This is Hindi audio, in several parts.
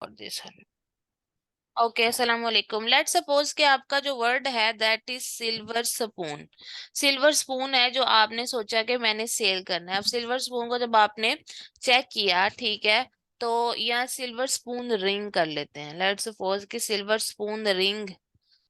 और दिस ओके, अस्सलाम वालेकुम। लेट सपोज कि आपका जो वर्ड है that is silver spoon. Silver spoon है जो आपने सोचा कि मैंने सेल करना है। अब सिल्वर स्पून को जब आपने चेक किया, ठीक है, तो यहाँ सिल्वर स्पून रिंग कर लेते हैं। लेट सपोज कि सिल्वर स्पून रिंग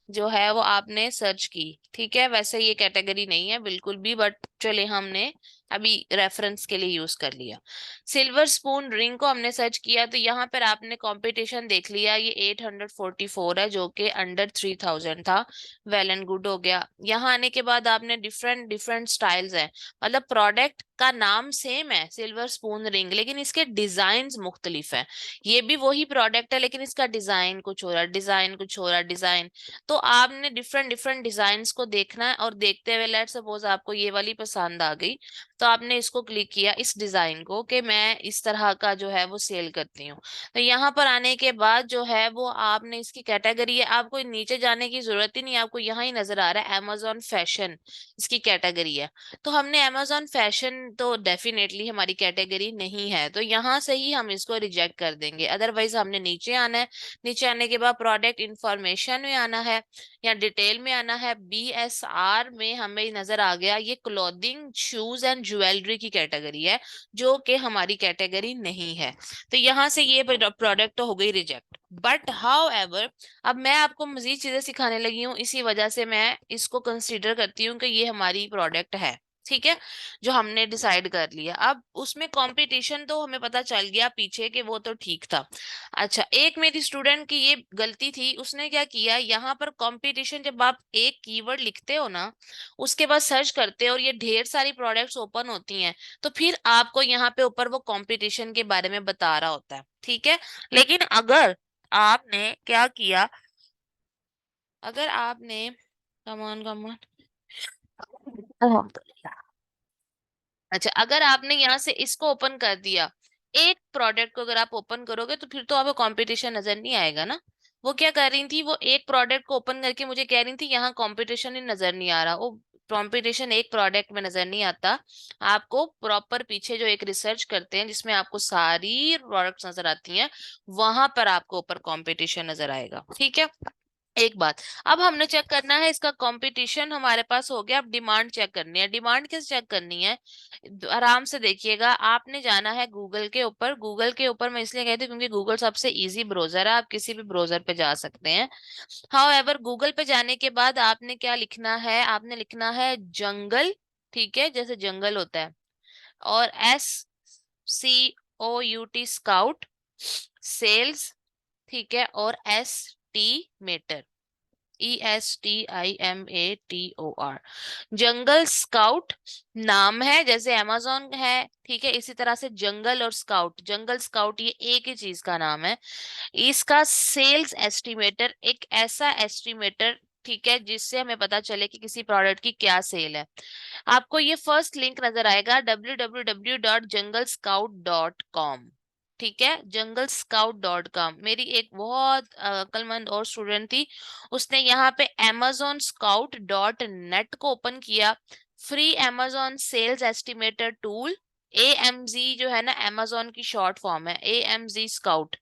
जो है वो आपने सर्च की, ठीक है। वैसे ये कैटेगरी नहीं है बिल्कुल भी, बट चले हमने अभी रेफरेंस के लिए यूज कर लिया। सिल्वर स्पून रिंग को हमने सर्च किया तो यहाँ पर आपने कंपटीशन देख लिया, ये 844 है जो कि अंडर 3000 था। वेल एंड गुड हो गया। यहाँ आने के बाद आपने डिफरेंट डिफरेंट स्टाइल्स है, मतलब प्रोडक्ट का नाम सेम है सिल्वर स्पून रिंग, लेकिन इसके डिजाइन मुख्तलिफ है। ये भी वही प्रोडक्ट है लेकिन इसका डिजाइन कुछ हो रहा, डिजाइन कुछ हो रहा, डिजाइन। तो आपने डिफरेंट डिफरेंट डिजाइन्स को देखना है और देखते हुए लेट सपोज आपको ये वाली पसंद आ गई तो आपने इसको क्लिक किया, इस डिजाइन को, कि मैं इस तरह का जो है वो सेल करती हूँ। तो यहाँ पर आने के बाद जो है वो आपने इसकी कैटेगरी है, आपको नीचे जाने की जरूरत ही नहीं, आपको यहाँ ही नजर आ रहा है अमेजोन फैशन, इसकी कैटेगरी है। तो हमने अमेजोन फैशन तो डेफिनेटली हमारी कैटेगरी नहीं है, तो यहाँ से ही हम इसको रिजेक्ट कर देंगे। अदरवाइज हमने नीचे आना है, नीचे आने के बाद प्रोडक्ट इंफॉर्मेशन में आना है या डिटेल में आना है। BSR में हमें नजर आ गया ये क्लोथिंग शूज एंड ज्वेलरी की कैटेगरी है, जो कि हमारी कैटेगरी नहीं है। तो यहाँ से ये प्रोडक्ट तो हो गई रिजेक्ट। बट हाउ एवर, अब मैं आपको मजीद चीजें सिखाने लगी हूँ, इसी वजह से मैं इसको कंसीडर करती हूँ कि ये हमारी प्रोडक्ट है, ठीक है, जो हमने डिसाइड कर लिया। अब उसमें कंपटीशन तो हमें पता चल गया पीछे कि वो तो ठीक था। अच्छा, एक मेरी स्टूडेंट की ये गलती थी, उसने क्या किया, यहाँ पर कंपटीशन जब आप एक कीवर्ड लिखते हो ना, उसके बाद सर्च करते हो और ये ढेर सारी प्रोडक्ट्स ओपन होती हैं, तो फिर आपको यहाँ पे ऊपर वो कंपटीशन के बारे में बता रहा होता है, ठीक है। लेकिन अगर आपने क्या किया, अगर आपने कमान कमान अच्छा, अगर आपने यहाँ से इसको ओपन कर दिया, एक प्रोडक्ट को अगर आप ओपन करोगे तो फिर तो आपको कंपटीशन नजर नहीं आएगा ना। वो क्या कर रही थी, वो एक प्रोडक्ट को ओपन करके मुझे कह रही थी यहाँ कंपटीशन ही नजर नहीं आ रहा। वो कंपटीशन एक प्रोडक्ट में नजर नहीं आता, आपको प्रॉपर पीछे जो एक रिसर्च करते हैं जिसमें आपको सारी प्रोडक्ट्स नजर आती हैं, वहां पर आपको ऊपर कंपटीशन नजर आएगा, ठीक है। एक बात, अब हमने चेक करना है इसका कंपटीशन हमारे पास हो गया। अब डिमांड चेक करनी है। डिमांड किस चेक करनी है, आराम से देखिएगा। आपने जाना है गूगल के ऊपर। गूगल के ऊपर मैं इसलिए कहती हूँ क्योंकि गूगल सबसे इजी ब्राउजर है, आप किसी भी ब्राउजर पे जा सकते हैं। हाउ एवर, गूगल पे जाने के बाद आपने क्या लिखना है, आपने लिखना है जंगल, ठीक है, जैसे जंगल होता है, और SCOUT स्काउट सेल्स, ठीक है, और एस्टीमेटर, ESTIMATOR, जंगल स्काउट नाम है, जैसे अमेजोन है, ठीक है, इसी तरह से जंगल और स्काउट, जंगल स्काउट ये एक ही चीज का नाम है। इसका सेल्स एस्टिमेटर, एक ऐसा एस्टिमेटर, ठीक है, जिससे हमें पता चले कि किसी प्रोडक्ट की क्या सेल है। आपको ये फर्स्ट लिंक नजर आएगा www.junglescout.com, ठीक है, junglescout.com। मेरी एक बहुत अक्लमंद और स्टूडेंट थी, उसने यहाँ पे amazonscout.net को ओपन किया। Free amazon sales estimator tool, AMZ जो है ना, amazon की शॉर्ट फॉर्म है, AMZ स्काउट।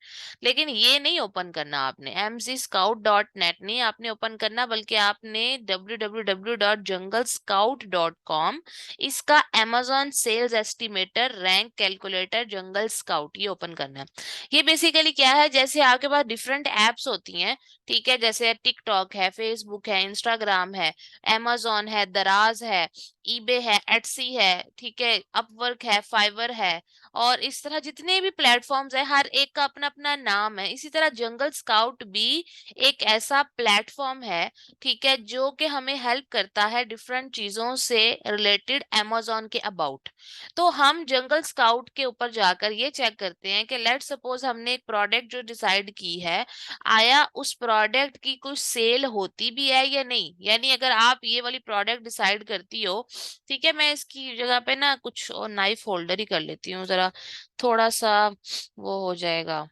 लेकिन ये नहीं ओपन करना आपने, mzscout.net नहीं आपने ओपन करना, बल्कि आपने www.junglescout.com, इसका amazon sales estimator rank calculator jungle scout, ये ओपन करना है। ये बेसिकली क्या है, जैसे आपके पास डिफरेंट एप्स होती हैं, ठीक है, जैसे टिकटॉक है, फेसबुक है, इंस्टाग्राम है, amazon है, दराज है, ईबे है, एटसी है, ठीक है, अपवर्क है, फाइवर है, और इस तरह जितने भी प्लेटफॉर्म्स है, हर एक का अपना अपना नाम है। इसी तरह जंगल स्काउट भी एक ऐसा प्लेटफॉर्म है, ठीक है, जो कि हमें हेल्प करता है डिफरेंट चीजों से रिलेटेड अमेजोन के अबाउट। तो हम जंगल स्काउट के ऊपर जाकर ये चेक करते हैं कि लेट सपोज हमने एक प्रोडक्ट जो डिसाइड की है, आया उस प्रोडक्ट की कुछ सेल होती भी है या नहीं। यानी अगर आप ये वाली प्रोडक्ट डिसाइड करती हो, ठीक है, मैं इसकी जगह पे ना कुछ और नाइफ होल्डर ही कर लेती हूँ जरा, थोड़ा सा वो हो जाएगा,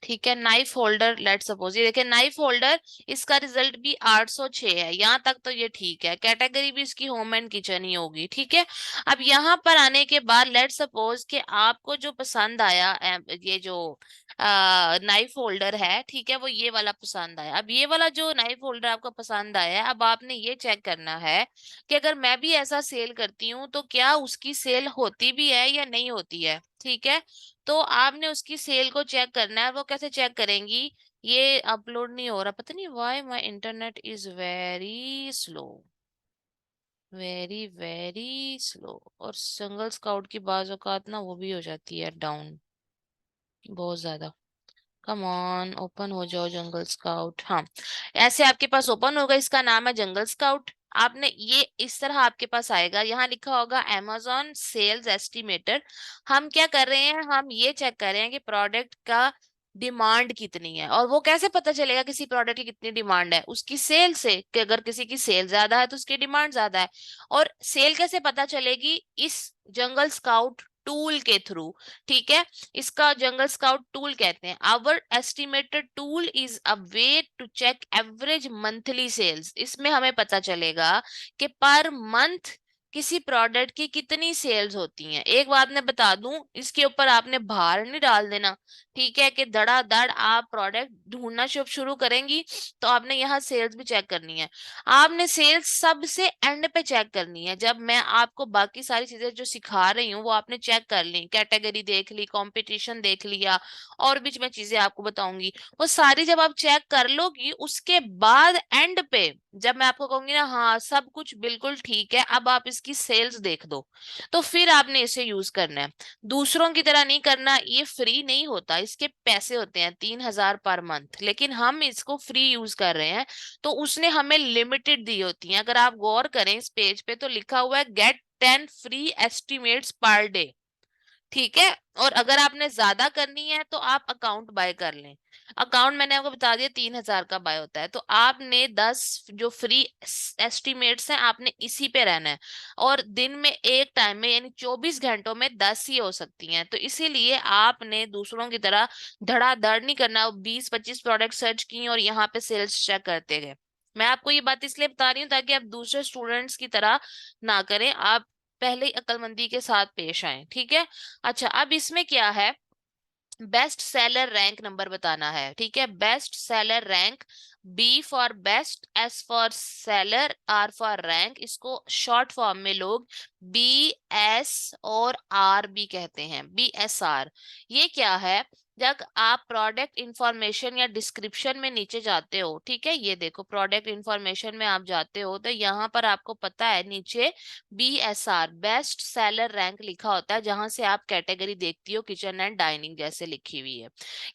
ठीक है। नाइफ होल्डर, लेट सपोज ये देखिए नाइफ होल्डर, इसका रिजल्ट भी 806 है, यहाँ तक तो ये ठीक है। कैटेगरी भी इसकी होम एंड किचन ही होगी, ठीक है। अब यहाँ पर आने के बाद लेट सपोज कि आपको जो पसंद आया ये जो नाइफ होल्डर है, ठीक है, वो ये वाला पसंद आया। अब ये वाला जो नाइफ होल्डर आपको पसंद आया है, अब आपने ये चेक करना है कि अगर मैं भी ऐसा सेल करती हूँ तो क्या उसकी सेल होती भी है या नहीं होती है, ठीक है। तो आपने उसकी सेल को चेक करना है। वो कैसे चेक करेंगी? ये अपलोड नहीं हो रहा, पता नहीं why my internet is very slow, very very slow. और जंगल स्काउट की बाज औकात ना वो भी हो जाती है डाउन बहुत ज्यादा। कम ऑन, ओपन हो जाओ जंगल स्काउट। हाँ, ऐसे आपके पास ओपन होगा, इसका नाम है जंगल स्काउट। आपने ये इस तरह आपके पास आएगा, यहाँ लिखा होगा amazon सेल्स एस्टिमेटर। हम क्या कर रहे हैं, हम ये चेक कर रहे हैं कि प्रोडक्ट का डिमांड कितनी है। और वो कैसे पता चलेगा किसी प्रोडक्ट की कितनी डिमांड है? उसकी सेल से, कि अगर किसी की सेल ज्यादा है तो उसकी डिमांड ज्यादा है। और सेल कैसे पता चलेगी? इस जंगल स्काउट टूल के थ्रू, ठीक है। इसका जंगल स्काउट टूल कहते हैं। Our estimated tool is a way to check average monthly sales. इसमें हमें पता चलेगा कि पर मंथ किसी प्रोडक्ट की कितनी सेल्स होती हैं। एक बात मैं बता दूं, इसके ऊपर आपने भार नहीं डाल देना, ठीक है, कि धड़ाधड़ आप प्रोडक्ट ढूंढना शुरू करेंगी। तो आपने यहाँ सेल्स भी चेक करनी है। आपने सेल्स सबसे एंड पे चेक करनी है, जब मैं आपको बाकी सारी चीजें जो सिखा रही हूँ वो आपने चेक कर ली, कैटेगरी देख ली, कंपटीशन देख लिया, और बीच में चीजें आपको बताऊंगी। वो सारी जब आप चेक कर लोगी, उसके बाद एंड पे जब मैं आपको कहूंगी ना हाँ सब कुछ बिल्कुल ठीक है, अब आप इसकी सेल्स देख दो, तो फिर आपने इसे यूज करना है। दूसरों की तरह नहीं करना, ये फ्री नहीं होता, इसके पैसे होते हैं 3,000 पर मंथ, लेकिन हम इसको फ्री यूज कर रहे हैं। तो उसने हमें लिमिटेड दी होती है। अगर आप गौर करें इस पेज पे तो लिखा हुआ है get 10 free estimates per day, ठीक है। और अगर आपने ज्यादा करनी है तो आप अकाउंट बाय कर लें। अकाउंट मैंने आपको बता दिया 3,000 का बाय होता है, तो आपने 10 जो फ्री एस्टिमेट्स हैं आपने इसी पे रहना है। और दिन में एक टाइम में यानी 24 घंटों में 10 ही हो सकती हैं, तो इसीलिए आपने दूसरों की तरह धड़ाधड़ नहीं करना। 20-25 प्रोडक्ट सर्च किए और यहाँ पे सेल्स चेक करते गए। मैं आपको ये बात इसलिए बता रही हूँ ताकि आप दूसरे स्टूडेंट्स की तरह ना करें, आप पहले ही अक्लमंदी के साथ पेश आए, ठीक है। अच्छा, अब इसमें क्या है, बेस्ट सेलर रैंक नंबर बताना है, ठीक है। Best seller rank, B for best, S for seller, R for rank. इसको शॉर्ट फॉर्म में लोग बी एस और आर भी कहते हैं, बी एस आर। ये क्या है? जब आप प्रोडक्ट इंफॉर्मेशन या डिस्क्रिप्शन में नीचे जाते हो, ठीक है, ये देखो प्रोडक्ट इंफॉर्मेशन में आप जाते हो तो यहाँ पर आपको पता है नीचे B S R best seller rank लिखा होता है, जहां से आप कैटेगरी देखती हो किचन एंड डाइनिंग जैसे लिखी हुई है।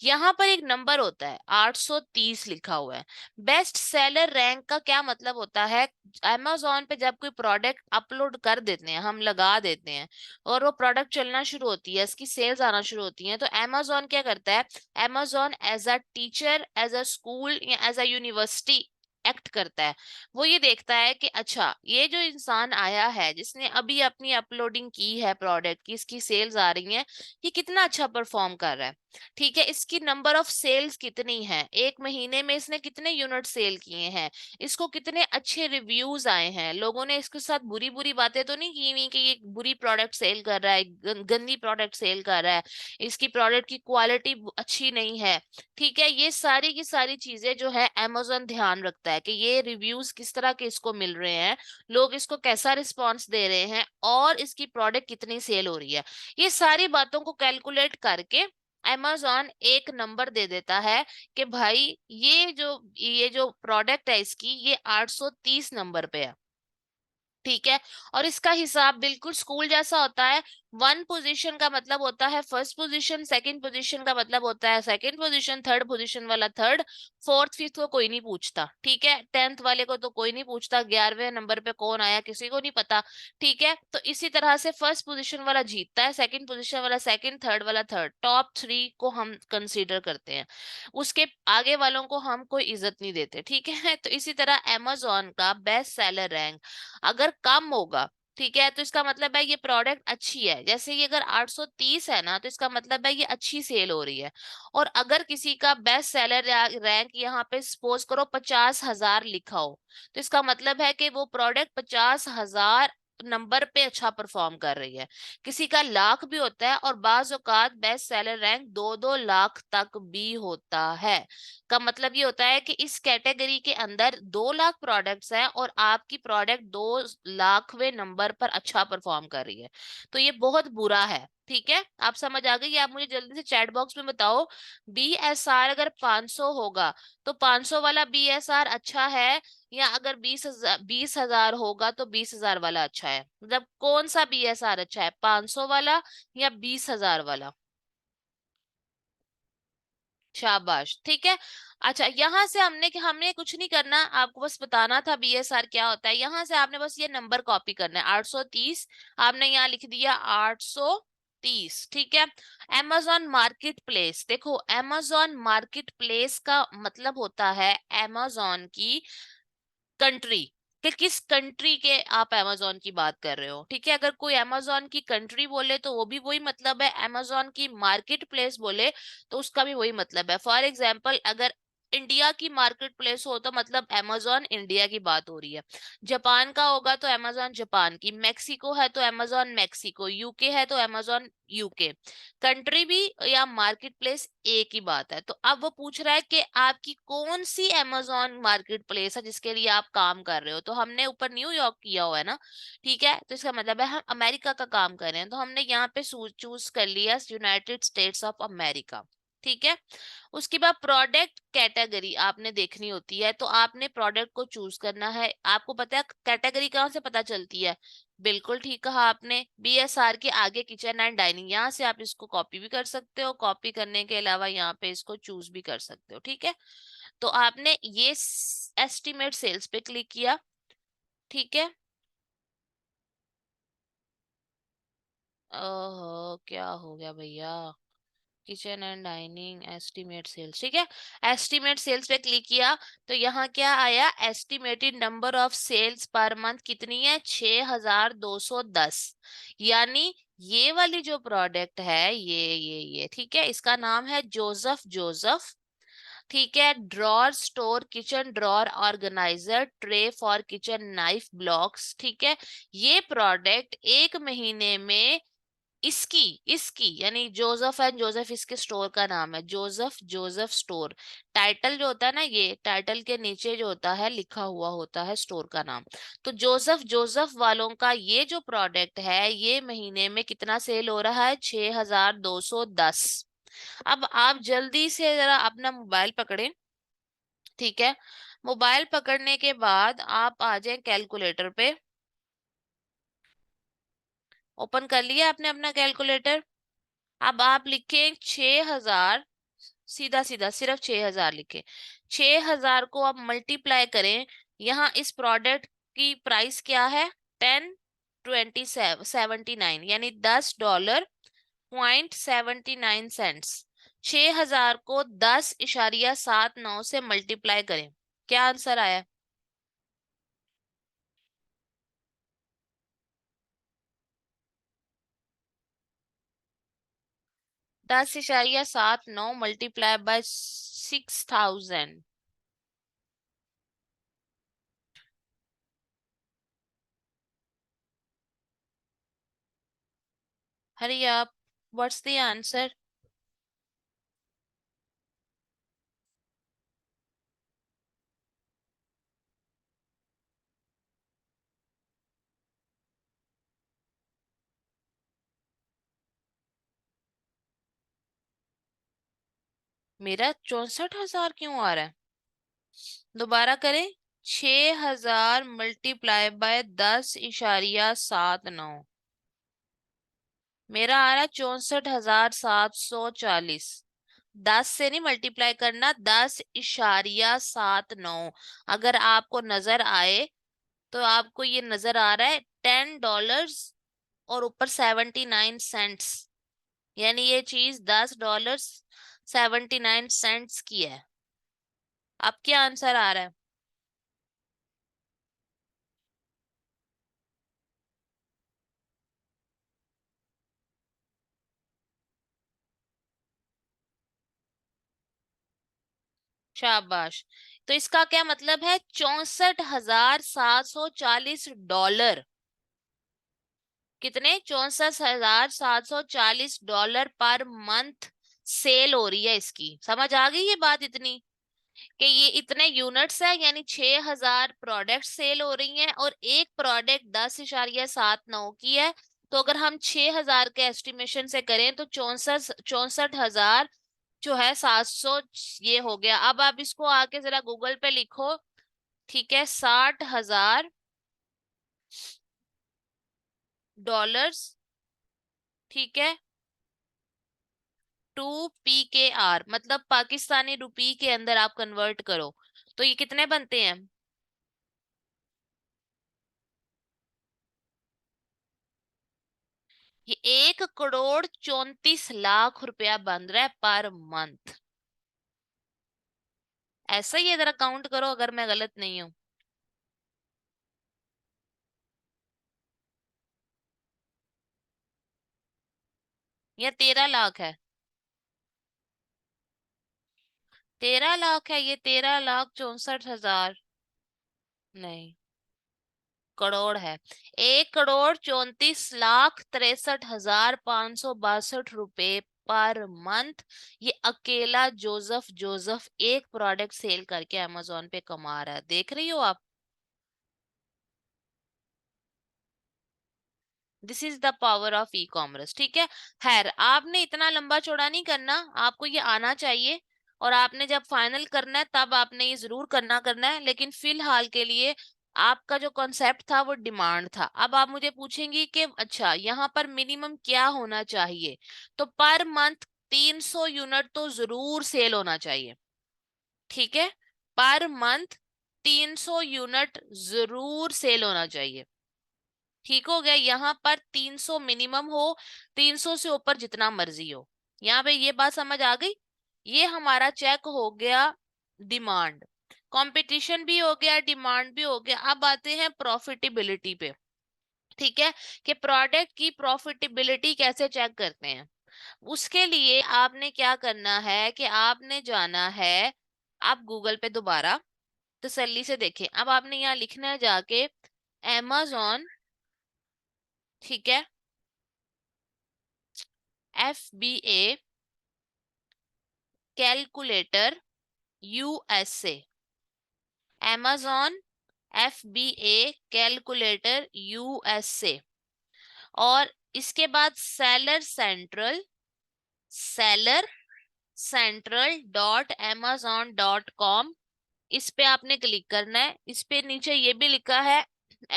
यहाँ पर एक नंबर होता है 830 लिखा हुआ है। बेस्ट सेलर रैंक का क्या मतलब होता है? अमेजोन पे जब कोई प्रोडक्ट अपलोड कर देते हैं, हम लगा देते हैं, और वो प्रोडक्ट चलना शुरू होती है, इसकी सेल्स आना शुरू होती है, तो अमेजोन क्या करता है? Amazon as a teacher, as a school या एज अ यूनिवर्सिटी एक्ट करता है। वो ये देखता है कि अच्छा ये जो इंसान आया है जिसने अभी अपनी अपलोडिंग की है प्रोडक्ट की, इसकी सेल्स आ रही हैं, ये कितना अच्छा परफॉर्म कर रहा है, ठीक है। इसकी नंबर ऑफ सेल्स कितनी है, एक महीने में इसने कितने यूनिट सेल किए हैं, इसको कितने अच्छे रिव्यूज आए हैं, लोगों ने इसके साथ बुरी बुरी बातें तो नहीं की हुई कि ये बुरी प्रोडक्ट सेल कर रहा है, गंदी प्रोडक्ट सेल कर रहा है, इसकी प्रोडक्ट की क्वालिटी अच्छी नहीं है, ठीक है। ये सारी की सारी चीजें जो है amazon ध्यान रखता है कि ये रिव्यूज किस तरह के इसको मिल रहे हैं, लोग इसको कैसा रिस्पॉन्स दे रहे हैं, और इसकी प्रोडक्ट कितनी सेल हो रही है। ये सारी बातों को कैलकुलेट करके amazon एक नंबर दे देता है कि भाई ये जो प्रोडक्ट है इसकी ये 830 नंबर पे है, ठीक है। और इसका हिसाब बिल्कुल स्कूल जैसा होता है। 1 पोजीशन का मतलब होता है फर्स्ट पोजीशन, सेकंड पोजीशन का मतलब होता है सेकंड पोजीशन, थर्ड पोजीशन वाला थर्ड, फोर्थ फिफ्थ को कोई नहीं पूछता, ठीक है। 10th वाले को तो कोई नहीं पूछता, 11वें नंबर पे कौन आया किसी को नहीं पता, ठीक है। तो इसी तरह से फर्स्ट पोजीशन वाला जीतता है, सेकंड पोजीशन वाला सेकंड, थर्ड वाला थर्ड, टॉप 3 को हम कंसीडर करते हैं, उसके आगे वालों को हम कोई इज्जत नहीं देते, ठीक है। तो इसी तरह amazon का बेस्ट सेलर रैंक अगर कम होगा, ठीक है, तो इसका मतलब है ये प्रोडक्ट अच्छी है। जैसे ये अगर 830 है ना, तो इसका मतलब है ये अच्छी सेल हो रही है। और अगर किसी का बेस्ट सेलर रैंक यहाँ पे सपोज करो 50,000 लिखा हो, तो इसका मतलब है कि वो प्रोडक्ट 50,000 नंबर पे अच्छा परफॉर्म कर रही है। किसी का लाख भी होता है और बाज औकात बेस्ट सेलर रैंक 2-2 लाख तक भी होता है। का मतलब ये होता है कि इस कैटेगरी के अंदर 2 लाख प्रोडक्ट्स हैं और आपकी प्रोडक्ट 2 लाखवें नंबर पर अच्छा परफॉर्म कर रही है, तो ये बहुत बुरा है। ठीक है, आप समझ आ गई? आप मुझे जल्दी से चैट बॉक्स में बताओ, BSR अगर 500 होगा तो 500 वाला BSR अच्छा है, या अगर 20,000 होगा तो 20,000 वाला अच्छा है? मतलब कौन सा BSR अच्छा है, 500 वाला या 20,000 वाला? शाबाश, ठीक है। अच्छा, यहाँ से हमने कि हमने कुछ नहीं करना, आपको बस बताना था BSR क्या होता है। यहाँ से आपने बस ये नंबर कॉपी करना है 830, आपने यहाँ लिख दिया 830, ठीक है। Amazon मार्केट प्लेस, देखो Amazon मार्केट प्लेस का मतलब होता है Amazon की कंट्री, कि किस कंट्री के आप अमेजोन की बात कर रहे हो। ठीक है, अगर कोई अमेजोन की कंट्री बोले तो वो भी वही मतलब है, अमेजोन की मार्केट प्लेस बोले तो उसका भी वही मतलब है। फॉर एग्जाम्पल, अगर इंडिया की मार्केट प्लेस हो तो मतलब अमेजोन इंडिया की बात हो रही है। जापान का होगा तो अमेजोन जापान की, मैक्सिको है तो अमेजोन मैक्सिको, यूके है तो अमेजोन यूके। कंट्री भी या मार्केट प्लेस एक ही बात है। तो अब वो पूछ रहा है कि आपकी कौन सी अमेजोन मार्केट प्लेस है जिसके लिए आप काम कर रहे हो। तो हमने ऊपर न्यूयॉर्क किया हुआ है ना, ठीक है, तो इसका मतलब है हम अमेरिका का काम कर रहे हैं, तो हमने यहाँ पे चूज कर लिया यूनाइटेड स्टेट्स ऑफ अमेरिका। ठीक है, उसके बाद प्रोडक्ट कैटेगरी आपने देखनी होती है, तो आपने प्रोडक्ट को चूज करना है। आपको पता है कैटेगरी कहाँ से पता चलती है? बिल्कुल ठीक कहा आपने, BSR के आगे किचन एंड डाइनिंग, यहाँ से आप इसको कॉपी भी कर सकते हो, कॉपी करने के अलावा यहाँ पे इसको चूज भी कर सकते हो। ठीक है, तो आपने ये एस्टिमेट सेल्स पे क्लिक किया। ठीक है, ओह क्या हो गया भैया, kitchen and dining estimate sales, ठीक है, एस्टिमेट सेल्स पे क्लिक किया तो यहाँ क्या आया, estimated number of sales per month कितनी है, 6,210। यानी ये वाली जो प्रोडक्ट है, ये ठीक है, इसका नाम है जोसेफ जोसेफ। ठीक है, drawer store kitchen drawer organiser tray for kitchen knife blocks. ठीक है, ये प्रोडक्ट 1 महीने में इसकी इसकी यानी जोसेफ एंड जोसेफ इसके स्टोर का नाम है, जोसेफ जोसेफ स्टोर। टाइटल जो होता है ना, ये टाइटल के नीचे जो होता है लिखा हुआ होता है स्टोर का नाम। तो जोसेफ जोसेफ वालों का ये जो प्रोडक्ट है ये महीने में कितना सेल हो रहा है, 6,210। अब आप जल्दी से जरा अपना मोबाइल पकड़ें। ठीक है, मोबाइल पकड़ने के बाद आप आ जाएं कैलकुलेटर पे। ओपन कर लिया आपने अपना कैलकुलेटर? अब आप लिखें 6,000, सीधा सीधा सिर्फ 6,000 लिखे। 6,000 को आप मल्टीप्लाई करें, यहाँ इस प्रोडक्ट की प्राइस क्या है, 10.79, यानी $10.79। 6,000 को 10.79 से मल्टीप्लाई करें, क्या आंसर आया? 10.79 मल्टीप्लाई बाय 6,000। हरी आप, व्हाट्स द आंसर? मेरा 64,000 क्यों आ रहा है? दोबारा करें। 6,000 मल्टीप्लाई बाय 10.79, मेरा आ रहा है 64,740। 10 से नहीं मल्टीप्लाई करना, 10.79। अगर आपको नजर आए तो आपको ये नजर आ रहा है $10 और ऊपर 79 सेंट्स, यानी ये चीज $10.79 की है। अब क्या आंसर आ रहा है? शाबाश। तो इसका क्या मतलब है, $64,740। कितने? 64,740 पर मंथ सेल हो रही है इसकी। समझ आ गई ये बात इतनी, कि ये इतने यूनिट्स है, यानी 6,000 प्रोडक्ट सेल हो रही हैं, और एक प्रोडक्ट 10.79 की है। तो अगर हम 6,000 के एस्टिमेशन से करें तो 64,000 जो है 700 ये हो गया। अब आप इसको आके जरा गूगल पे लिखो, ठीक है, $60,000, ठीक है, 2 PKR, मतलब पाकिस्तानी रुपी के अंदर आप कन्वर्ट करो तो ये कितने बनते हैं? ये 1,34 लाख रुपया बन रहा है पर मंथ। ऐसा ही है, जरा काउंट करो अगर मैं गलत नहीं हूं। ये 13 लाख है। 13 लाख है ये, 13,64,000। नहीं, करोड़ है। 1,34,63,562 पर मंथ। ये अकेला जोसेफ जोसेफ एक प्रोडक्ट सेल करके अमेजोन पे कमा रहा है, देख रही हो आप? This is the power of e commerce, ठीक है। खैर, आपने इतना लंबा चौड़ा नहीं करना, आपको ये आना चाहिए। और आपने जब फाइनल करना है तब आपने ये जरूर करना है, लेकिन फिलहाल के लिए आपका जो कॉन्सेप्ट था वो डिमांड था। अब आप मुझे पूछेंगी कि अच्छा यहाँ पर मिनिमम क्या होना चाहिए, तो पर मंथ 300 यूनिट तो जरूर सेल होना चाहिए, ठीक है। पर मंथ 300 यूनिट जरूर सेल होना चाहिए, ठीक हो गया। यहाँ पर 300 मिनिमम हो, 300 से ऊपर जितना मर्जी हो। यहाँ पे ये बात समझ आ गई? ये हमारा चेक हो गया डिमांड, कंपटीशन भी हो गया, डिमांड भी हो गया। अब आते हैं प्रॉफिटेबिलिटी पे, ठीक है, कि प्रोडक्ट की प्रॉफिटेबिलिटी कैसे चेक करते हैं। उसके लिए आपने क्या करना है कि आपने जाना है, आप गूगल पे दोबारा तसल्ली से देखें। अब आपने यहाँ लिखना है जाके amazon, ठीक है, FBA calculator USA, amazon FBA calculator USA। और इसके बाद seller central.amazon.com, इस पे आपने क्लिक करना है। इस पे नीचे ये भी लिखा है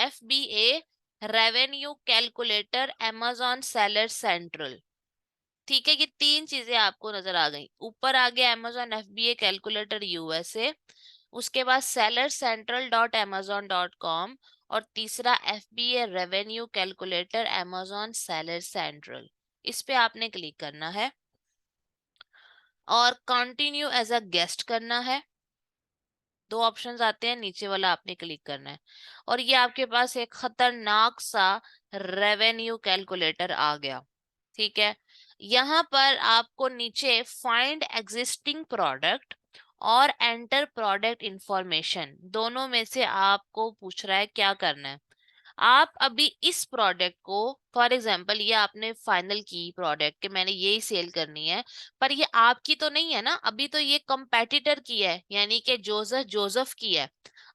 FBA revenue calculator amazon seller central, ठीक है। ये तीन चीजें आपको नजर आ गई। ऊपर आ गया amazon FBA कैलकुलेटर USA, उसके बाद sellercentral.amazon.com, और तीसरा FBA revenue calculator amazon seller central. इस पे आपने क्लिक करना है और कंटिन्यू एज अ गेस्ट करना है। दो ऑप्शंस आते हैं, नीचे वाला आपने क्लिक करना है, और ये आपके पास एक खतरनाक सा रेवेन्यू कैलकुलेटर आ गया, ठीक है। यहाँ पर आपको नीचे फाइंड एग्जिस्टिंग प्रोडक्ट और एंटर प्रोडक्ट इंफॉर्मेशन, दोनों में से आपको पूछ रहा है क्या करना है। आप अभी इस प्रोडक्ट को, फॉर एग्जांपल ये आपने फाइनल की प्रोडक्ट कि मैंने यही सेल करनी है, पर ये आपकी तो नहीं है ना, अभी तो ये कंपेटिटर की है, यानी कि जोसेफ जोसेफ की है।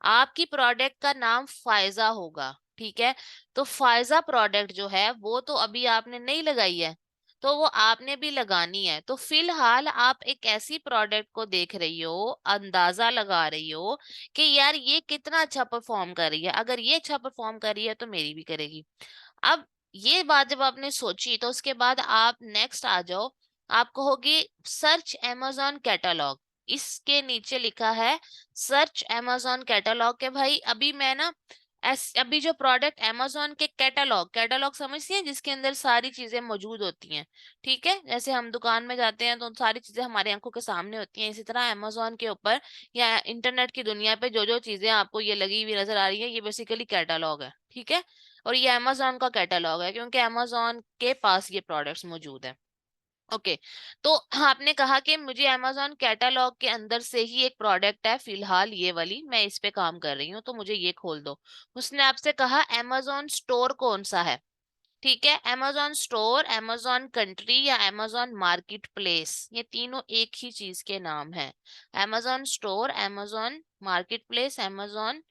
आपकी प्रोडक्ट का नाम फायजा होगा, ठीक है। तो फायजा प्रोडक्ट जो है वो तो अभी आपने नहीं लगाई है, तो वो आपने भी लगानी है। तो फिलहाल आप एक ऐसी प्रोडक्ट को देख रही हो, अंदाजा लगा रही हो कि यार ये कितना अच्छा परफॉर्म कर रही है, अगर ये अच्छा परफॉर्म कर रही है तो मेरी भी करेगी। अब ये बात जब आपने सोची तो उसके बाद आप नेक्स्ट आ जाओ, आप कहोगे सर्च amazon कैटलॉग। इसके नीचे लिखा है सर्च amazon कैटलॉग, के भाई अभी मैं ना अभी जो प्रोडक्ट amazon के कैटलॉग, कैटलॉग समझती हैं जिसके अंदर सारी चीजें मौजूद होती हैं, ठीक है। जैसे हम दुकान में जाते हैं तो सारी चीजें हमारी आंखों के सामने होती हैं, इसी तरह amazon के ऊपर या इंटरनेट की दुनिया पे जो जो चीजें आपको ये लगी हुई नजर आ रही है, ये बेसिकली कैटलॉग है, ठीक है। और ये amazon का कैटलॉग है क्योंकि amazon के पास ये प्रोडक्ट्स मौजूद है। ओके, तो आपने कहा कि मुझे amazon कैटलॉग के अंदर से ही एक प्रोडक्ट है, फिलहाल ये वाली मैं इस पे काम कर रही हूँ, तो मुझे ये खोल दो। उसने आपसे कहा amazon स्टोर कौन सा है, ठीक है, amazon स्टोर, amazon कंट्री या amazon मार्केट प्लेस, ये तीनों एक ही चीज के नाम है। amazon store, amazon market place, amazon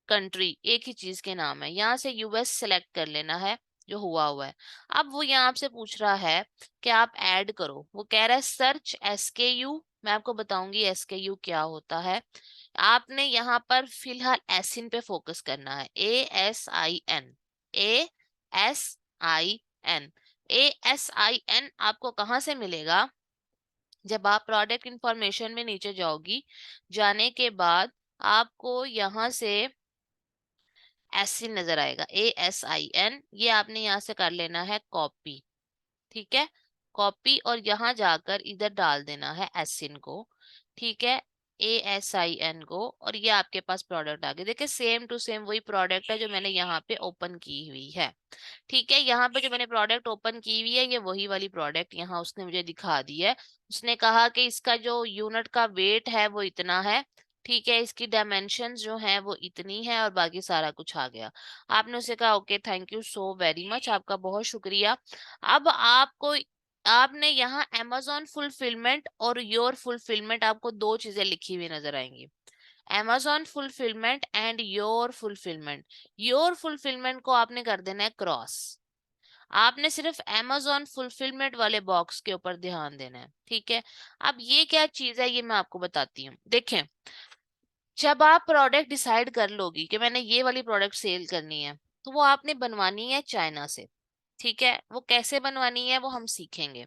country एक ही चीज के नाम है। यहाँ से यूएस सेलेक्ट कर लेना है जो हुआ हुआ है। अब वो यहाँ आपसे पूछ रहा है कि आप ऐड करो, वो कह रहा है सर्च एसकेयू। मैं आपको बताऊंगी एसकेयू क्या होता है। आपने यहाँ पर फिलहाल एसिन पे फोकस करना है, ASIN, ASIN। ASIN आपको कहाँ से मिलेगा? जब आप प्रोडक्ट इंफॉर्मेशन में नीचे जाओगी, जाने के बाद आपको यहाँ से एसिन नजर आएगा, ASIN। ये आपने यहाँ से कर लेना है कॉपी, ठीक है, कॉपी, और यहाँ जाकर इधर डाल देना है एसिन को, ठीक है, ASIN को, और ये आपके पास प्रोडक्ट आ गया। देखिए सेम टू सेम वही प्रोडक्ट है जो मैंने यहाँ पे ओपन की हुई है। ठीक है, यहाँ पे जो मैंने प्रोडक्ट ओपन की हुई है ये वही वाली प्रोडक्ट यहाँ उसने मुझे दिखा दी है। उसने कहा कि इसका जो यूनिट का वेट है वो इतना है, ठीक है, इसकी डायमेंशंस जो हैं वो इतनी है, और बाकी सारा कुछ आ गया। आपने उसे कहा okay thank you so very much, आपका बहुत शुक्रिया। अब आपको, आपने यहाँ Amazon फुलफिलमेंट और योर फुलफिलमेंट, आपको दो चीजें लिखी हुई नजर आएंगी, Amazon fulfilment and your fulfilment. Your fulfilment को आपने कर देना है क्रॉस। आपने सिर्फ Amazon फुलफिलमेंट वाले बॉक्स के ऊपर ध्यान देना है, ठीक है। अब ये क्या चीज है ये मैं आपको बताती हूँ। देखें, जब आप प्रोडक्ट डिसाइड कर लोगी कि मैंने ये वाली प्रोडक्ट सेल करनी है, तो वो आपने बनवानी है चाइना से, ठीक है। वो कैसे बनवानी है वो हम सीखेंगे।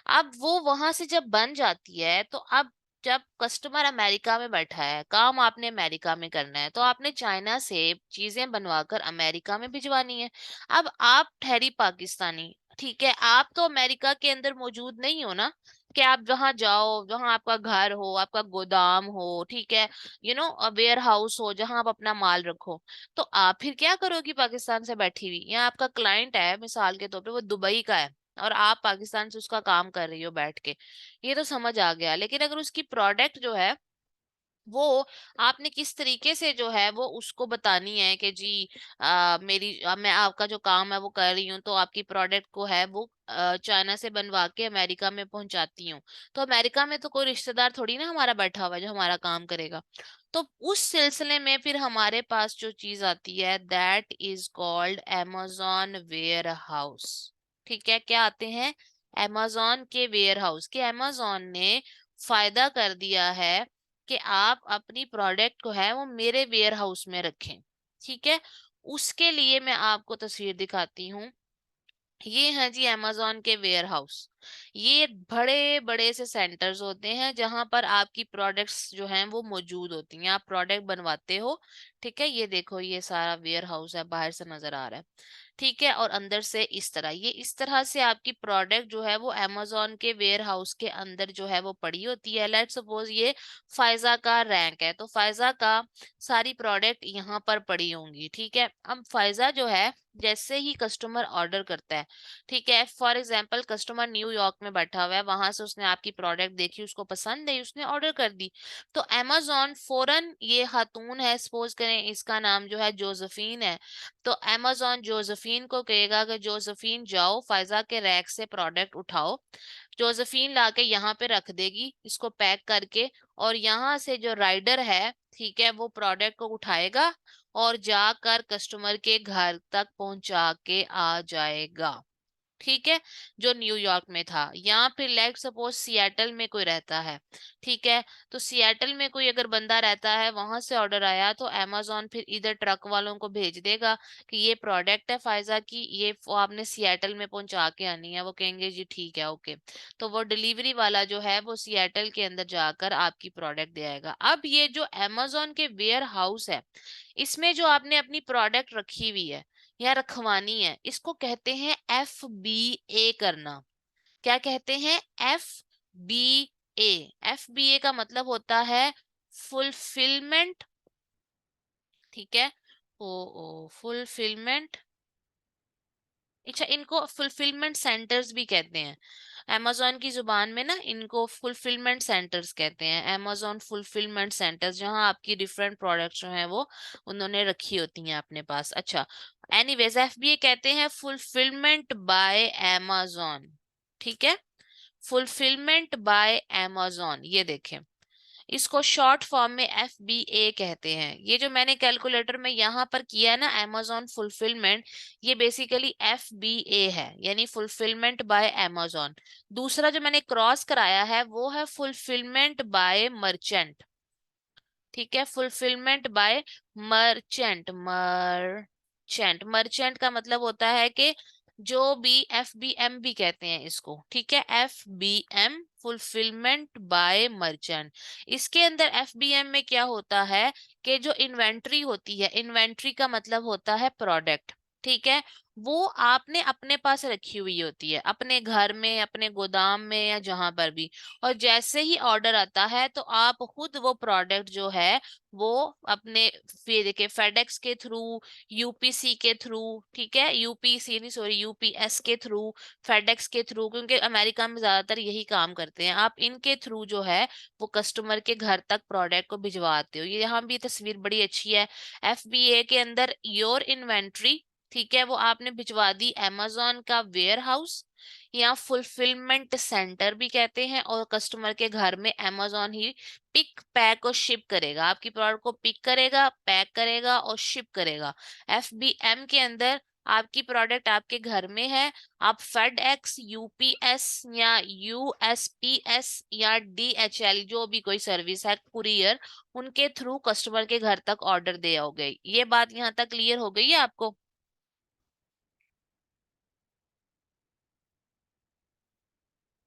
अब वो वहां से जब बन जाती है तो अब जब कस्टमर अमेरिका में बैठा है, काम आपने अमेरिका में करना है, तो आपने चाइना से चीजें बनवाकर अमेरिका में भिजवानी है। अब आप ठहरी पाकिस्तानी, ठीक है, आप तो अमेरिका के अंदर मौजूद नहीं हो ना, कि आप जहाँ जाओ, जहाँ आपका घर हो, आपका गोदाम हो, ठीक है, वेयर हाउस हो जहाँ आप अपना माल रखो। तो आप फिर क्या करोगी पाकिस्तान से बैठी हुई? यहाँ आपका क्लाइंट है मिसाल के तौर पे, वो दुबई का है, और आप पाकिस्तान से उसका काम कर रही हो बैठ के, ये तो समझ आ गया। लेकिन अगर उसकी प्रोडक्ट जो है वो आपने किस तरीके से जो है वो उसको बतानी है कि जी मैं आपका जो काम है वो कर रही हूँ, तो आपकी प्रोडक्ट को है वो चाइना से बनवा के अमेरिका में पहुंचाती हूँ। तो अमेरिका में तो कोई रिश्तेदार थोड़ी ना हमारा बैठा हुआ है जो हमारा काम करेगा। तो उस सिलसिले में फिर हमारे पास जो चीज आती है that is called Amazon warehouse. ठीक है, क्या आते हैं? Amazon के वेयर हाउस। के Amazon ने फायदा कर दिया है कि आप अपनी प्रोडक्ट को है वो मेरे वेयर हाउस में रखें, ठीक है। उसके लिए मैं आपको तस्वीर दिखाती हूँ। ये है जी Amazon के वेयर हाउस। ये बड़े बड़े से सेंटर्स होते हैं जहां पर आपकी प्रोडक्ट्स जो हैं वो मौजूद होती हैं, आप प्रोडक्ट बनवाते हो, ठीक है। ये देखो ये सारा वेयर हाउस है, बाहर से नजर आ रहा है, ठीक है। और अंदर से इस तरह, ये इस तरह से आपकी प्रोडक्ट जो है वो Amazon के वेयर हाउस के अंदर जो है वो पड़ी होती है। लेट्स सपोज ये फायजा का रैंक है, तो फायजा का सारी प्रोडक्ट यहाँ पर पड़ी होंगी, ठीक है। अब फायजा जो है जैसे ही कस्टमर ऑर्डर करता है, ठीक है, फॉर एग्जांपल कस्टमर न्यूयॉर्क में बैठा हुआ है, वहां से उसने आपकी प्रोडक्ट देखी, उसको पसंद आई, उसने ऑर्डर कर दी, तो Amazon फौरन, ये खातून है सपोज करें इसका नाम जो है जोसेफिन है, तो Amazon जोसेफिन को कहेगा कि जोसेफिन जाओ फायजा के रैक से प्रोडक्ट उठाओ। जोसेफिन लाके यहाँ पे रख देगी इसको पैक करके, और यहाँ से जो राइडर है, ठीक है, वो प्रोडक्ट को उठाएगा और जाकर कस्टमर के घर तक पहुंचा के आ जाएगा, ठीक है। जो न्यूयॉर्क में था, यहाँ फिर लेट सपोज सियाटल में कोई रहता है, ठीक है, तो सियाटल में कोई अगर बंदा रहता है, वहां से ऑर्डर आया, तो Amazon फिर इधर ट्रक वालों को भेज देगा कि ये प्रोडक्ट है फायजा की, ये वो आपने सियाटल में पहुंचा के आनी है। वो कहेंगे जी ठीक है ओके, तो वो डिलीवरी वाला जो है वो सियाटल के अंदर जाकर आपकी प्रोडक्ट दे आएगा। अब ये जो Amazon के वेयर हाउस है, इसमें जो आपने अपनी प्रोडक्ट रखी हुई है या रखवानी है, इसको कहते हैं FBA करना। क्या कहते हैं? FBA। FBA का मतलब होता है फुलफिलमेंट, ठीक है। ओ ओ फुलफिलमेंट, अच्छा, इनको फुलफिलमेंट सेंटर्स भी कहते हैं। Amazon की जुबान में ना इनको फुलफिलमेंट सेंटर्स कहते हैं, Amazon फुलफिलमेंट सेंटर्स, जहां आपकी डिफरेंट प्रोडक्ट्स जो हैं वो उन्होंने रखी होती हैं अपने पास। अच्छा, एनीवेज एफबीए कहते हैं फुलफिलमेंट बाय amazon। ठीक है, फुलफिलमेंट बाय amazon, ये देखें, इसको शॉर्ट फॉर्म में FBA कहते हैं। ये जो मैंने कैलकुलेटर में यहाँ पर किया है ना amazon फुलफिलमेंट, ये बेसिकली FBA है, यानी फुलफिलमेंट बाय amazon। दूसरा जो मैंने क्रॉस कराया है वो है फुलफिलमेंट बाय मर्चेंट। ठीक है, फुलफिलमेंट बाय मर्चेंट। मर्चेंट का मतलब होता है कि जो भी FBM भी कहते हैं इसको, ठीक है, FBM फुलफिलमेंट बाय मर्चेंट। इसके अंदर FBM में क्या होता है कि जो इन्वेंट्री होती है, इन्वेंट्री का मतलब होता है प्रोडक्ट, ठीक है, वो आपने अपने पास रखी हुई होती है, अपने घर में, अपने गोदाम में या जहां पर भी। और जैसे ही ऑर्डर आता है तो आप खुद वो प्रोडक्ट जो है वो अपने, फिर देखिए, फेडेक्स के थ्रू, यूपीसी के थ्रू, ठीक है, यूपीसी नहीं सॉरी यूपीएस के थ्रू, फेडेक्स के थ्रू, क्योंकि अमेरिका में ज्यादातर यही काम करते हैं, आप इनके थ्रू जो है वो कस्टमर के घर तक प्रोडक्ट को भिजवाते हो। ये यहाँ भी तस्वीर बड़ी अच्छी है, FBA के अंदर योर इन्वेंट्री, ठीक है, वो आपने भिजवा दी amazon का वेयर हाउस या फुलफिलमेंट सेंटर भी कहते हैं, और कस्टमर के घर में amazon ही पिक पैक और शिप करेगा, आपकी प्रोडक्ट को पिक करेगा, पैक करेगा और शिप करेगा। FBM के अंदर आपकी प्रोडक्ट आपके घर में है, आप फेड एक्स, यूपीएस या यूएसपीएस या DHL, जो भी कोई सर्विस है कुरियर, उनके थ्रू कस्टमर के घर तक ऑर्डर दे आओगे। ये बात यहाँ तक क्लियर हो गई है आपको?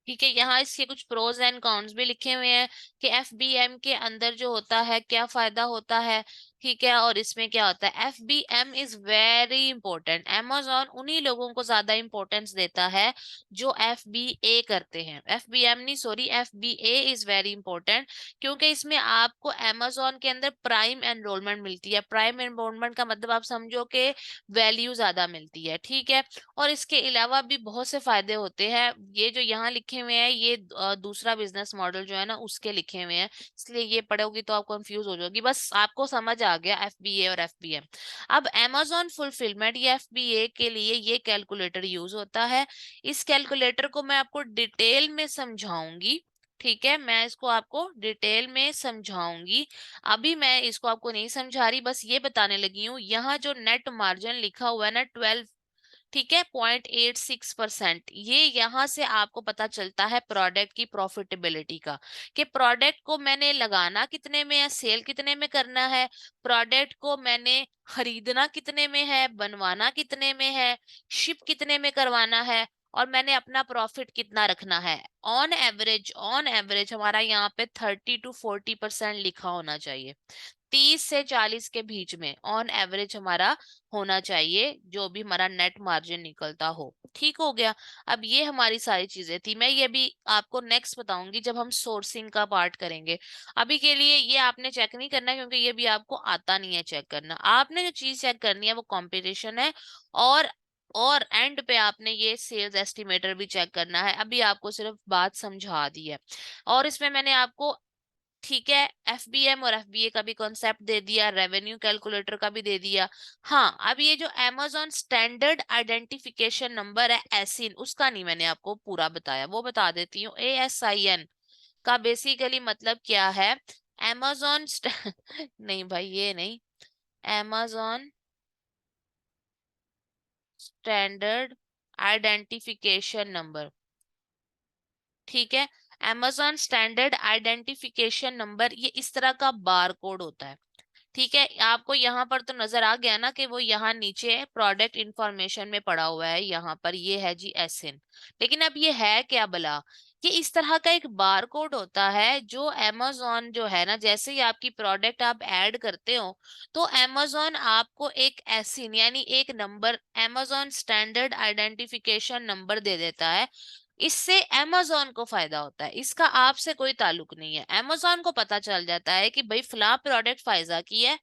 ठीक है, यहाँ इसके कुछ प्रोज एंड कॉन्स भी लिखे हुए हैं कि FBM के अंदर जो होता है क्या फायदा होता है, ठीक है, और इसमें क्या होता है। FBM is very important, amazon उन्हीं लोगों को ज्यादा इंपॉर्टेंस देता है जो FBA करते हैं, FBM नहीं sorry, FBA is very important, क्योंकि इसमें आपको amazon के अंदर प्राइम एनरोलमेंट मिलती है। प्राइम एनरोलमेंट का मतलब आप समझो कि वैल्यू ज्यादा मिलती है, ठीक है, और इसके अलावा भी बहुत से फायदे होते हैं। ये जो यहाँ लिखे हुए हैं ये दूसरा बिजनेस मॉडल जो है ना उसके लिखे हुए हैं, इसलिए ये पढ़ोगी तो आप कंफ्यूज हो जाओगी। बस आपको समझ आ गया FBA और FBM। अब amazon फुलफिलमेंट या FBA के लिए ये कैलकुलेटर यूज होता है। इस कैलकुलेटर को मैं आपको डिटेल में समझाऊंगी, ठीक है, मैं इसको आपको डिटेल में समझाऊंगी। अभी मैं इसको आपको नहीं समझा रही, बस ये बताने लगी हूँ। यहाँ जो नेट मार्जिन लिखा हुआ है ना 12, ठीक है, 0.86%, ये यहाँ से आपको पता चलता है प्रोडक्ट की प्रॉफिटेबिलिटी का, कि प्रोडक्ट को मैंने लगाना कितने में है, सेल कितने में करना है, प्रोडक्ट को मैंने खरीदना कितने में है, बनवाना कितने में है, शिप कितने में करवाना है, और मैंने अपना प्रॉफिट कितना रखना है। ऑन एवरेज हमारा यहाँ पे 30 to 40% लिखा होना चाहिए, 30 से 40 के बीच में ऑन एवरेज हमारा होना चाहिए, जो भी हमारा नेट मार्जिन निकलता हो। ठीक हो गया। अब ये हमारी सारी चीजें थी, मैं ये भी आपको नेक्स्ट बताऊंगी जब हम सोर्सिंग का पार्ट करेंगे। अभी के लिए ये आपने चेक नहीं करना, क्योंकि ये भी आपको आता नहीं है चेक करना। आपने जो चीज चेक करनी है वो कंपटीशन है, और और एंड पे आपने ये सेल्स एस्टिमेटर भी चेक करना है। अभी आपको सिर्फ बात समझा दी है, और इसमें मैंने आपको, ठीक है, FBM और FBA का भी कॉन्सेप्ट दे दिया, रेवेन्यू कैलकुलेटर का भी दे दिया। हाँ, अब ये जो amazon स्टैंडर्ड आइडेंटिफिकेशन नंबर है एसिन, उसका नहीं मैंने आपको पूरा बताया, वो बता देती हूँ। ASIN का बेसिकली मतलब क्या है। amazon नहीं भाई ये नहीं, amazon स्टैंडर्ड आइडेंटिफिकेशन नंबर, ठीक है, amazon स्टैंडर्ड आइडेंटिफिकेशन नंबर, ये इस तरह का बार कोड होता है। ठीक है, आपको यहाँ पर तो नजर आ गया ना कि वो यहाँ नीचे प्रोडक्ट इंफॉर्मेशन में पड़ा हुआ है, यहाँ पर ये है जी SN। लेकिन अब ये है क्या भला, कि इस तरह का एक बार कोड होता है जो amazon जो है ना, जैसे ही आपकी प्रोडक्ट आप ऐड करते हो तो amazon आपको एक एसिन यानी एक number, amazon standard identification number दे देता है। इससे amazon को फायदा होता है, इसका आपसे कोई ताल्लुक नहीं है। amazon को पता चल जाता है कि भाई फला प्रोडक्ट फायजा की है,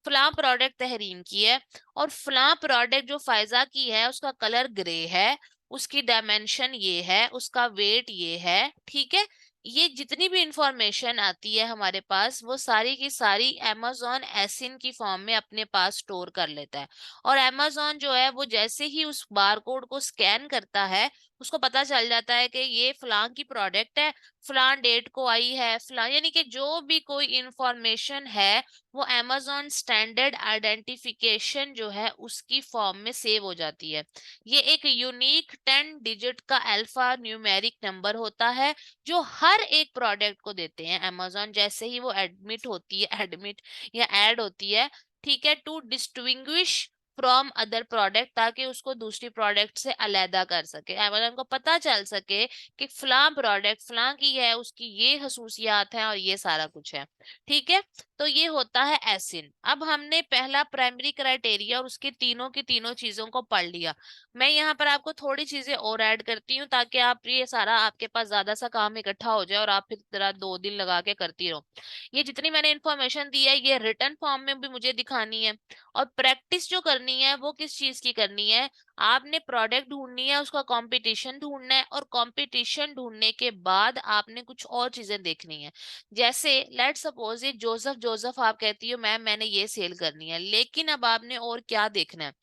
फला प्रोडक्ट तहरीन की है, और फला प्रोडक्ट जो फायजा की है उसका कलर ग्रे है, उसकी डायमेंशन ये है, उसका वेट ये है, ठीक है, ये जितनी भी इंफॉर्मेशन आती है हमारे पास वो सारी की सारी amazon एसिन की फॉर्म में अपने पास स्टोर कर लेता है। और amazon जो है वो जैसे ही उस बारकोड को स्कैन करता है उसको पता चल जाता है कि ये फलां की प्रोडक्ट है, फलां डेट को आई है, फलां, यानी कि जो भी कोई इंफॉर्मेशन है वो amazon स्टैंडर्ड आइडेंटिफिकेशन जो है उसकी फॉर्म में सेव हो जाती है। ये एक यूनिक 10 डिजिट का अल्फा न्यूमेरिक नंबर होता है जो हर एक प्रोडक्ट को देते हैं amazon जैसे ही वो एडमिट या ऐड होती है, ठीक है, to distinguish from other product, ताकि उसको दूसरी प्रोडक्ट से अलहदा कर सके, amazon को पता चल सके कि फलां प्रोडक्ट फलां की है, उसकी ये खसूसियात हैं और ये सारा कुछ है। ठीक है, तो ये होता है एसिन। अब हमने पहला प्राइमरी क्राइटेरिया और उसके तीनों की तीनों चीजों को पढ़ लिया। मैं यहाँ पर आपको थोड़ी चीजें और ऐड करती हूँ ताकि आप ये सारा आपके पास ज्यादा सा काम इकट्ठा हो जाए और आप फिर तरह 2 दिन लगा के करती रहो। ये जितनी मैंने इन्फॉर्मेशन दी है ये रिटर्न फॉर्म में भी मुझे दिखानी है। और प्रैक्टिस जो करनी है वो किस चीज की करनी है, आपने प्रोडक्ट ढूंढनी है, उसका कंपटीशन ढूंढना है, और कंपटीशन ढूंढने के बाद आपने कुछ और चीजें देखनी है। जैसे लेट सपोज ये जोसेफ जोसेफ आप कहती हो मैम मैंने ये सेल करनी है, लेकिन अब आपने और क्या देखना है,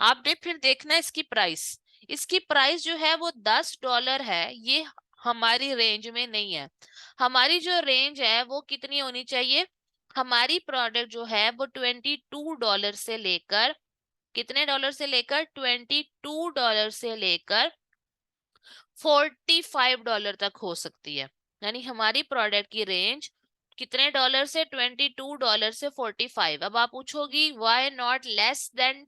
आपने फिर देखना है इसकी प्राइस। इसकी प्राइस जो है वो $10 है, ये हमारी रेंज में नहीं है। हमारी जो रेंज है वो कितनी होनी चाहिए, हमारी प्रोडक्ट जो है वो $22 से लेकर, कितने डॉलर से लेकर, $22 से लेकर $45 तक हो सकती है। यानी हमारी प्रोडक्ट की रेंज कितने डॉलर से, $22 से 45। अब आप पूछोगी why not less than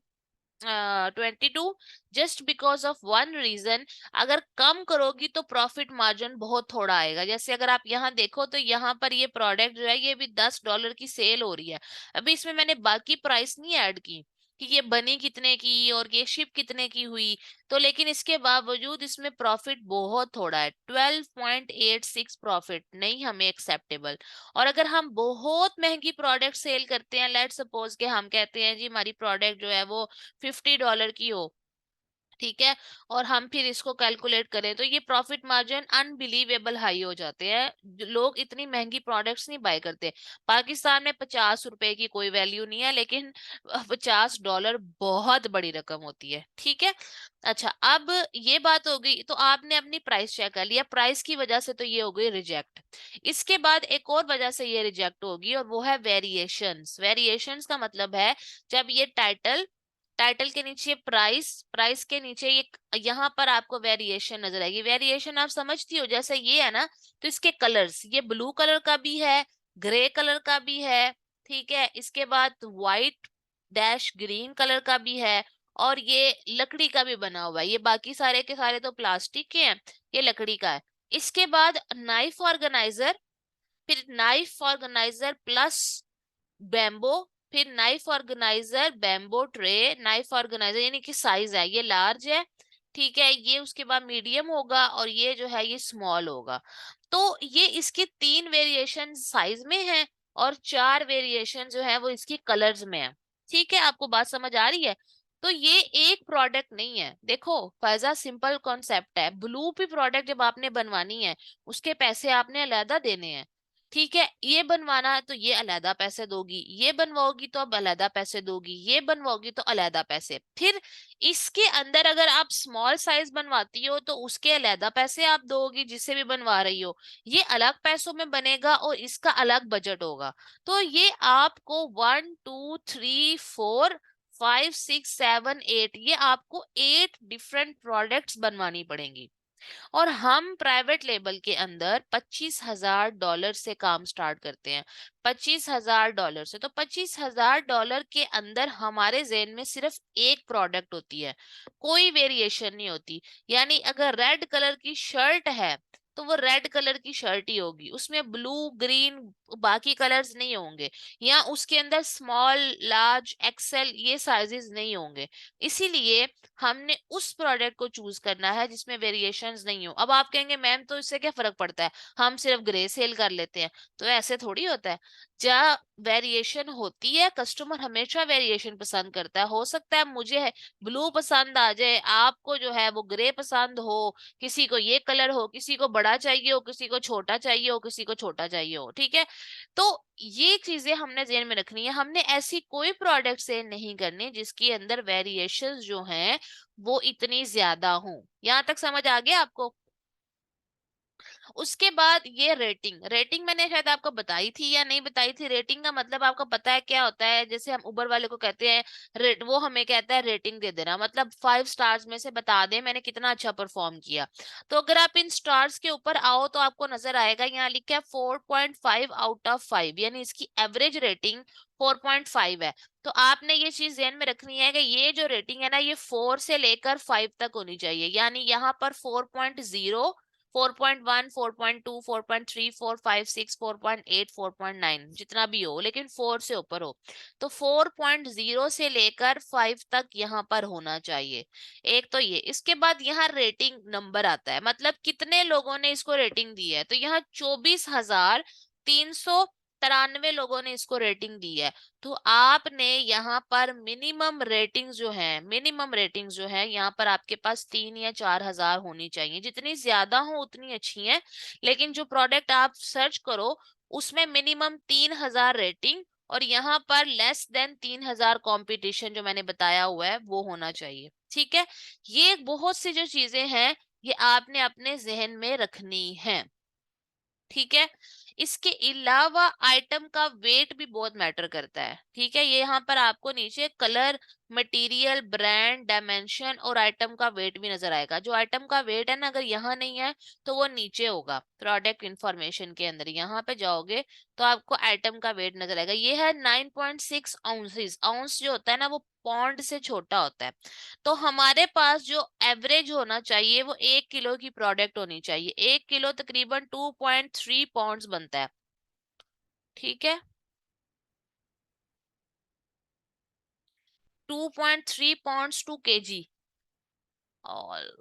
22, just because of one reason, अगर कम करोगी तो प्रॉफिट मार्जिन बहुत थोड़ा आएगा। जैसे अगर आप यहाँ देखो तो यहाँ पर ये प्रोडक्ट जो है ये भी $10 की सेल हो रही है। अभी इसमें मैंने बाकी प्राइस नहीं ऐड की कि ये बनी कितने की और ये शिप कितने की हुई, तो लेकिन इसके बावजूद इसमें प्रॉफिट बहुत थोड़ा है, 12.86 प्रॉफिट नहीं हमें एक्सेप्टेबल। और अगर हम बहुत महंगी प्रोडक्ट सेल करते हैं, लेट सपोज के हम कहते हैं जी हमारी प्रोडक्ट जो है वो $50 की हो, ठीक है, और हम फिर इसको कैलकुलेट करें तो ये प्रॉफिट मार्जिन अनबिलीवेबल हाई हो जाते हैं। लोग इतनी महंगी प्रोडक्ट्स नहीं बाय करते। पाकिस्तान में ₹50 की कोई वैल्यू नहीं है, लेकिन $50 बहुत बड़ी रकम होती है। ठीक है, अच्छा अब ये बात हो गई, तो आपने अपनी प्राइस चेक कर लिया, प्राइस की वजह से तो ये हो गई रिजेक्ट। इसके बाद एक और वजह से ये रिजेक्ट होगी और वो है वेरिएशंस। वेरिएशंस का मतलब है जब ये टाइटल, टाइटल के नीचे प्राइस, प्राइस के नीचे ये, यहाँ पर आपको वेरिएशन नजर आएगी। वेरिएशन आप समझती हो, जैसे ये है ना, तो इसके कलर्स, ये ब्लू कलर का भी है, ग्रे कलर का भी है, ठीक है, इसके बाद व्हाइट डैश ग्रीन कलर का भी है, और ये लकड़ी का भी बना हुआ है। ये बाकी सारे के सारे तो प्लास्टिक के हैं, ये लकड़ी का है। इसके बाद नाइफ ऑर्गेनाइजर, फिर नाइफ ऑर्गेनाइजर प्लस बैम्बो, फिर knife organiser, bamboo tray, knife organiser, यानी कि साइज है ये लार्ज है, ठीक है, ये उसके बाद मीडियम होगा और ये जो है ये स्मॉल होगा। तो ये इसके 3 वेरिएशन साइज में है और 4 वेरिएशन जो है वो इसकी कलर्स में है। ठीक है, आपको बात समझ आ रही है। तो ये एक प्रोडक्ट नहीं है, देखो फैजा सिंपल कॉन्सेप्ट है, ब्लू भी प्रोडक्ट जब आपने बनवानी है उसके पैसे आपने अलहदा देने हैं। ठीक है, ये बनवाना है तो ये अलहदा पैसे दोगी, ये बनवाओगी तो अब अलहदा पैसे दोगी, ये बनवाओगी तो अलहदा पैसे, फिर इसके अंदर अगर आप स्मॉल साइज बनवाती हो तो उसके अलहदा पैसे आप दोगी जिससे भी बनवा रही हो, ये अलग पैसों में बनेगा और इसका अलग बजट होगा। तो ये आपको 1 2 3 4 5 6 7 8, ये आपको 8 डिफरेंट प्रोडक्ट्स बनवानी पड़ेंगी। और हम प्राइवेट लेबल के अंदर $25,000 से काम स्टार्ट करते हैं। $25,000 से, तो $25,000 के अंदर हमारे जेन में सिर्फ एक प्रोडक्ट होती है, कोई वेरिएशन नहीं होती। यानी अगर रेड कलर की शर्ट है तो वो रेड कलर की शर्ट ही होगी, उसमें ब्लू ग्रीन बाकी कलर्स नहीं होंगे, या उसके अंदर स्मॉल लार्ज एक्सेल ये साइजेस नहीं होंगे। इसीलिए हमने उस प्रोडक्ट को चूज करना है जिसमें वेरिएशंस नहीं हो। अब आप कहेंगे मैम तो इससे क्या फर्क पड़ता है, हम सिर्फ ग्रे सेल कर लेते हैं, तो ऐसे थोड़ी होता है। जहाँ वेरिएशन होती है कस्टमर हमेशा वेरिएशन पसंद करता है, हो सकता है मुझे ब्लू पसंद आ जाए, आपको जो है वो ग्रे पसंद हो, किसी को ये कलर हो, किसी को बड़ा चाहिए हो, किसी को छोटा चाहिए हो, किसी को छोटा चाहिए हो, ठीक है। तो ये चीजें हमने ध्यान में रखनी है। हमने ऐसी कोई प्रोडक्ट सेल नहीं करनी जिसके अंदर वेरिएशंस जो हैं वो इतनी ज्यादा हो। यहाँ तक समझ आ गया आपको? उसके बाद ये रेटिंग, रेटिंग मैंने शायद आपको बताई थी या नहीं बताई थी। रेटिंग का मतलब आपको पता है क्या होता है? जैसे हम उबर वाले को कहते हैं रेट, वो हमें कहता है रेटिंग दे देना, मतलब 5 स्टार्स में से बता दे मैंने कितना अच्छा परफॉर्म किया। तो अगर आप इन स्टार्स के ऊपर आओ तो आपको नजर आएगा यहाँ लिखा है 4.5 आउट ऑफ 5, यानी इसकी एवरेज रेटिंग 4.5 है। तो आपने ये चीज ध्यान में रखनी है कि ये जो रेटिंग है ना, ये 4 से लेकर 5 तक होनी चाहिए। यानी यहाँ पर 4.0, 4.1, 4.2, 4.3, 4.5, 6, 4.8, 4.9 जितना भी हो, लेकिन 4 से ऊपर हो। तो 4.0 से लेकर 5 तक यहाँ पर होना चाहिए। एक तो ये, इसके बाद यहाँ रेटिंग नंबर आता है, मतलब कितने लोगों ने इसको रेटिंग दी है। तो यहाँ 24,393 लोगों ने इसको रेटिंग दी है। तो आपने यहाँ पर मिनिमम रेटिंग्स जो है, मिनिमम रेटिंग्स जो है यहाँ पर आपके पास 3 या 4 हजार होनी चाहिए। जितनी ज्यादा हो उतनी अच्छी है, लेकिन जो प्रोडक्ट आप सर्च करो उसमें मिनिमम 3 हजार रेटिंग और यहाँ पर लेस देन 3 हजार कंपटीशन जो मैंने बताया हुआ है वो होना चाहिए, ठीक है। ये बहुत सी जो चीजें हैं ये आपने अपने जहन में रखनी है, ठीक है। इसके अलावा आइटम का वेट भी बहुत मैटर करता है, ठीक है। ये यहाँ पर आपको नीचे कलर, मटेरियल, ब्रांड, डायमेंशन और आइटम का वेट भी नजर आएगा। जो आइटम का वेट है ना, अगर यहाँ नहीं है तो वो नीचे होगा प्रोडक्ट इंफॉर्मेशन के अंदर। यहाँ पे जाओगे तो आपको आइटम का वेट नजर आएगा। ये है 9.6 आउंस जो होता है ना, वो पौंड से छोटा होता है। तो हमारे पास जो एवरेज होना चाहिए वो 1 किलो की प्रोडक्ट होनी चाहिए। 1 किलो तकरीबन 2.3 पाउंड्स बनता है, ठीक है। 2.3 पाउंड्स 2 kg ऑल,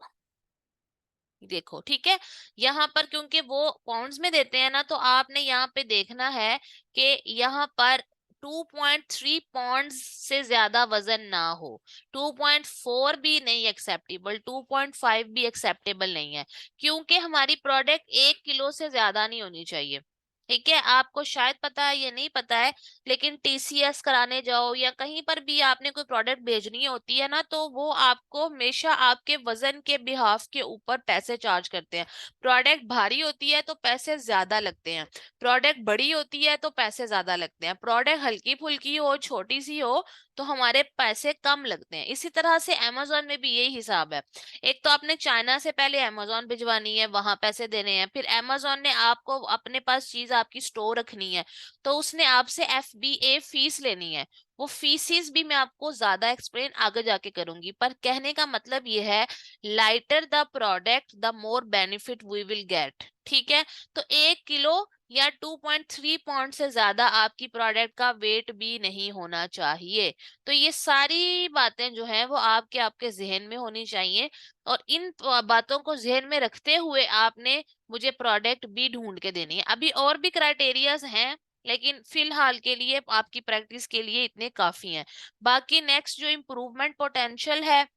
देखो ठीक है। यहाँ पर क्योंकि वो पाउंड्स में देते हैं ना, तो आपने यहाँ पे देखना है कि यहाँ पर 2.3 पाउंड्स से ज्यादा वजन ना हो। 2.4 भी नहीं एक्सेप्टेबल, 2.5 भी एक्सेप्टेबल नहीं है, क्योंकि हमारी प्रोडक्ट 1 किलो से ज्यादा नहीं होनी चाहिए, ठीक है। आपको शायद पता है या नहीं पता है, लेकिन टीसीएस कराने जाओ या कहीं पर भी आपने कोई प्रोडक्ट भेजनी होती है ना, तो वो आपको हमेशा आपके वजन के बिहाफ के ऊपर पैसे चार्ज करते हैं। प्रोडक्ट भारी होती है तो पैसे ज्यादा लगते हैं, प्रोडक्ट बड़ी होती है तो पैसे ज्यादा लगते हैं, प्रोडक्ट हल्की फुल्की हो, छोटी सी हो, तो हमारे पैसे कम लगते हैं। इसी तरह से अमेजोन में भी यही हिसाब है। एक तो आपने चाइना से पहले अमेजोन भिजवानी है, वहां पैसे देने हैं, फिर अमेजोन ने आपको अपने पास चीज आपकी स्टोर रखनी है तो उसने आपसे FBA फीस लेनी है। वो फीसिस भी मैं आपको ज्यादा एक्सप्लेन आगे जाके करूंगी, पर कहने का मतलब ये है, lighter the product the more benefit we will get, ठीक है। तो 1 किलो या 2.3 पाउंड से ज्यादा आपकी प्रोडक्ट का वेट भी नहीं होना चाहिए। तो ये सारी बातें जो है वो आपके आपके जहन में होनी चाहिए, और इन बातों को जहन में रखते हुए आपने मुझे प्रोडक्ट भी ढूंढ के देनी है। अभी और भी क्राइटेरियाज हैं, लेकिन फिलहाल के लिए आपकी प्रैक्टिस के लिए इतने काफी हैं। बाकी नेक्स्ट जो इम्प्रूवमेंट पोटेंशियल है,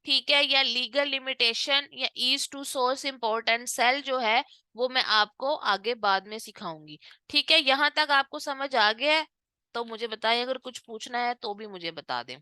ठीक है, या लीगल लिमिटेशन या ease to source important sale जो है, वो मैं आपको आगे बाद में सिखाऊंगी, ठीक है। यहाँ तक आपको समझ आ गया है? तो मुझे बताएं, अगर कुछ पूछना है तो भी मुझे बता दें।